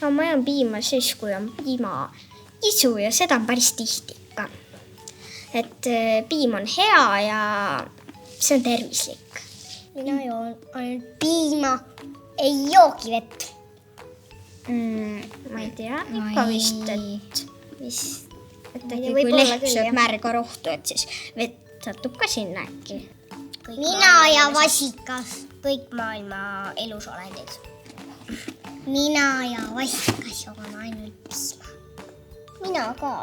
No ma joon piima siis, kui on piima isu ja seda on päris tihti ikka. Et piim on hea ja see on tervislik. Mina joon ainult piima, ei joogivett. Ma ei tea, ikka vist, et äkki kui leht sööb märga rohtu, et siis vett satub ka sinna äkki. Mina ja vasikas, kõik maailma elusolendid. Mina ja vasikas joon ainult piima. Mina ka.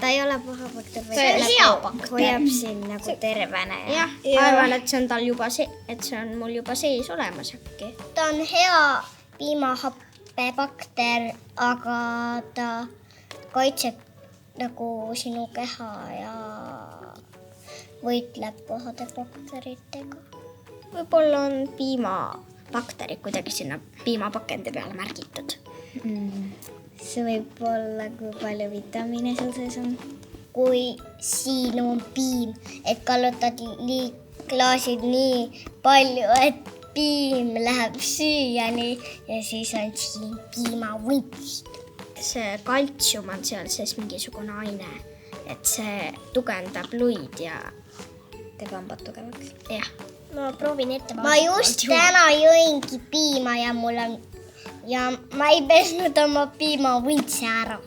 Ta ei ole paha bakter, See on hea bakter. Hoiab siin nagu tervene. Ja. Arvan, et see on tal juba et see on mul juba sees olemas äkki. Ta on hea piimahappebakter, aga ta kaitseb nagu sinu keha ja võitleb pahade bakteritega. Võib-olla on piimabakterid kuidagi sinna piimapakendi peale märgitud. See võib olla, kui palju vitamiine sul sees on. Kui siin on piim, et kallutad klaasid nii palju, et piim läheb süüani ja siis on siin piimavunts. See kaltsium on seal sees mingisugune aine, et see tugevdab luid ja teeb hambad tugevaks. Jah. Ma proovin ette vaadata. Ma just täna jõingi piima ja ma ei pesnud oma piimavuntse ära.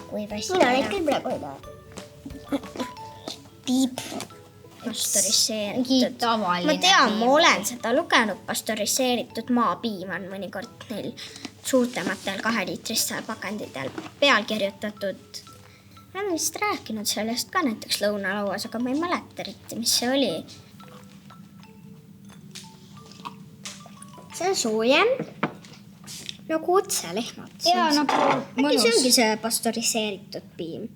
Kui pesnud ära. Mina neid küll praegu ei taha. Piip. Pastöriseeritud. Ma tean, ma olen seda lugenud, pastöriseeritud maapiim on mõnikord neil suurtematel 2-liitristel pakendidel peal kirjutatud. Ma olen vist rääkinud sellest ka näiteks lõunalauas, aga ma ei mäleta eriti, mis see oli. See on soojem, nagu otselehmad. Ja nagu äkki see ongi see pastöriseeritud piim.